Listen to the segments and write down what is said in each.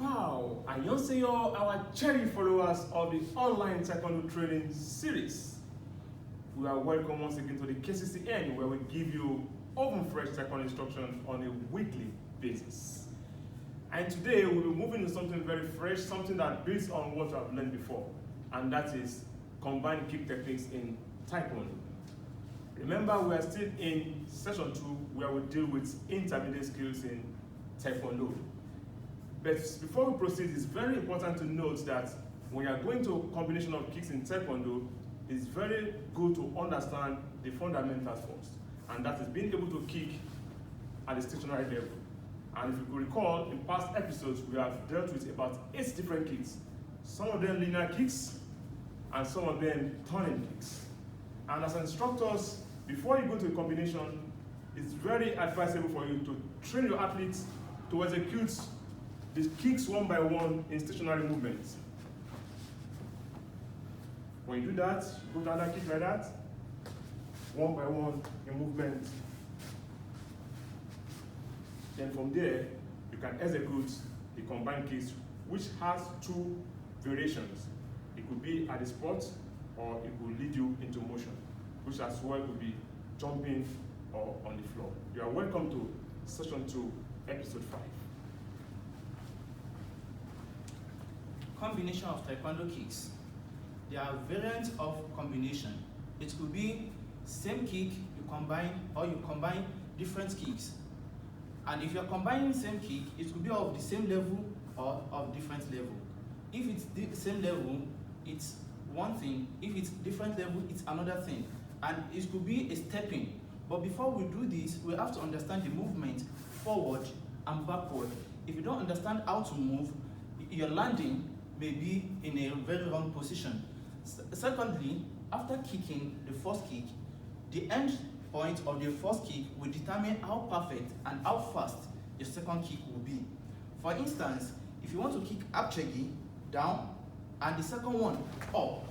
Wow, Annyeonghaseyo, our cherry followers of the online Taekwondo training series. We are welcome once again to the KCCN, where we give you oven fresh Taekwondo instruction on a weekly basis. And today we'll be moving to something very fresh, something that builds on what I've learned before, and that is combined kick techniques in Taekwondo. Remember, we are still in session 2, where we deal with intermediate skills in Taekwondo. But before we proceed, it's very important to note that when you are going to a combination of kicks in Taekwondo, it's very good to understand the fundamentals first, and that is being able to kick at the stationary level. And if you could recall, in past episodes, we have dealt with about 8 different kicks. Some of them linear kicks, and some of them turning kicks. And as instructors, before you go to a combination, it's very advisable for you to train your athletes to execute the kicks one by one in stationary movements. When you do that, you go to another kick like that, one by one in movement. Then from there, you can execute the combined kicks, which has 2 variations. It could be at the spot, or it could lead you into motion, which as well could be jumping or on the floor. You are welcome to session 2, episode 5. Combination of Taekwondo kicks. There are variants of combination. It could be same kick you combine, or you combine different kicks. And if you're combining same kick, it could be of the same level or of different level. If it's the same level, it's one thing. If it's different level, it's another thing. And it could be a stepping. But before we do this, we have to understand the movement forward and backward. If you don't understand how to move, your landing may be in a very wrong position. Secondly, after kicking the first kick, the end point of the first kick will determine how perfect and how fast your second kick will be. For instance, if you want to kick up chegi down and the second one up,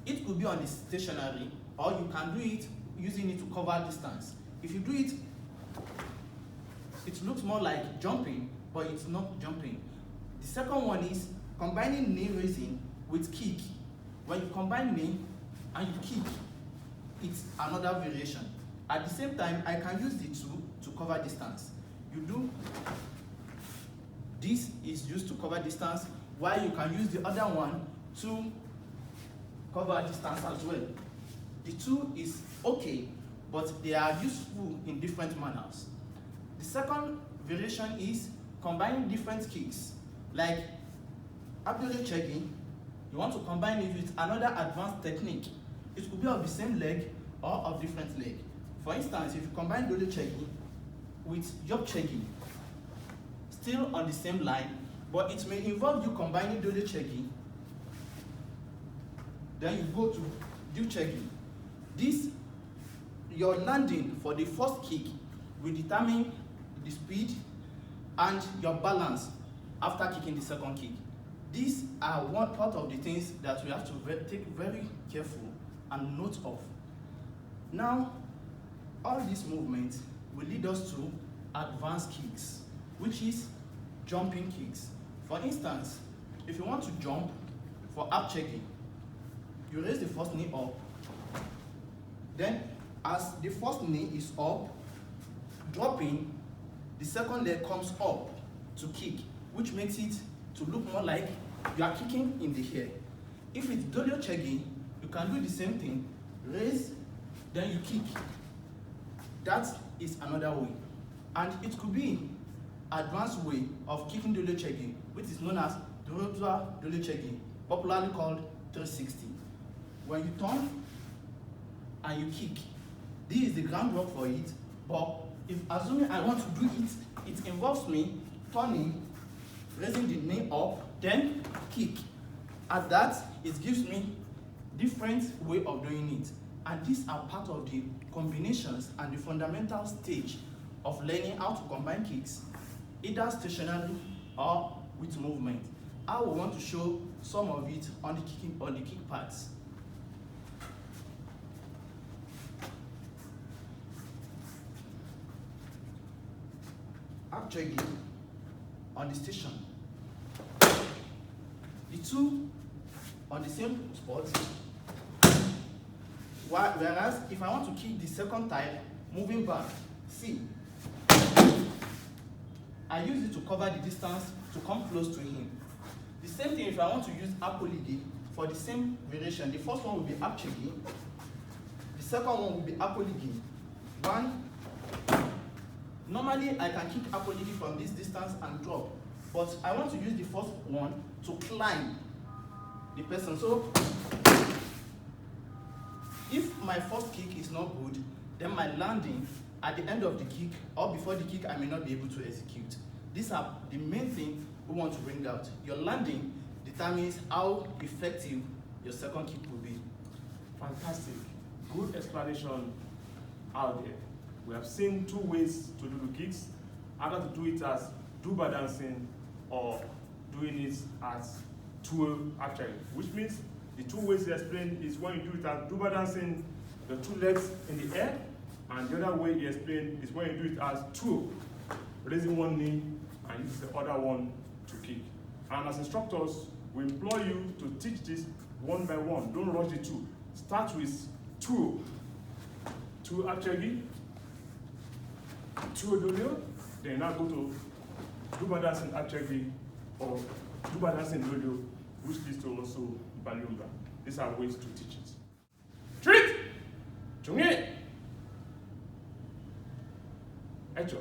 it could be on the stationary, or you can do it using it to cover distance. If you do it, it looks more like jumping, but it's not jumping. The second one is combining knee raising with kick. When you combine knee and you kick, it's another variation. At the same time, I can use the 2 to cover distance. You do, this is used to cover distance, while you can use the other one to cover distance as well. The 2 is okay, but they are useful in different manners. The second variation is combining different kicks, like abdullah checking. You want to combine it with another advanced technique. It could be of the same leg or of different leg. For instance, if you combine dole checking with yoke checking, still on the same line, but it may involve you combining dole checking, then you go to do checking. This, your landing for the first kick will determine the speed and your balance after kicking the second kick. These are one part of the things that we have to take very careful and note of. Now, all these movements will lead us to advanced kicks, which is jumping kicks. For instance, if you want to jump for up checking, you raise the first knee up. Then, as the first knee is up, dropping, the second leg comes up to kick, which makes it to look more like you are kicking in the air. If it's dodo chegi, you can do the same thing. Raise, then you kick. That is another way. And it could be advanced way of kicking dodo chegi, which is known as dodo chegi, popularly called 360. When you turn and you kick, this is the groundwork for it. But if assuming I want to do it, it involves me turning, raising the knee up, then kick. At that, it gives me different way of doing it. And these are part of the combinations and the fundamental stage of learning how to combine kicks, either stationary or with movement. I will want to show some of it on the kick parts. Actually, on the station, the two on the same spot. Whereas if I want to kick the second type, moving back, see, I use it to cover the distance to come close to him. The same thing if I want to use apoligi for the same variation. The first one will be apchigi, the second one will be apoligi. One, normally I can kick apoligi from this distance and drop, but I want to use the first one to climb the person. So if my first kick is not good, then my landing at the end of the kick or before the kick, I may not be able to execute. These are the main thing we want to bring out. Your landing determines how effective your second kick will be. Fantastic. Good explanation out there. We have seen two ways to do the kicks, either to do it as duba dancing or doing it as twirl archery, which means the two ways he explained is when you do it as duba dancing, the two legs in the air, and the other way he explained is when you do it as twirl, raising one knee and use the other one to kick. And as instructors, we implore you to teach this one by one. Don't rush the two. Start with twirl, twirl archery, twirl dolio, then now go to duba dancing archery or duba dancing dolio, which leads to also Baliumba. These are ways to teach it. Treat! Chungye! Echo.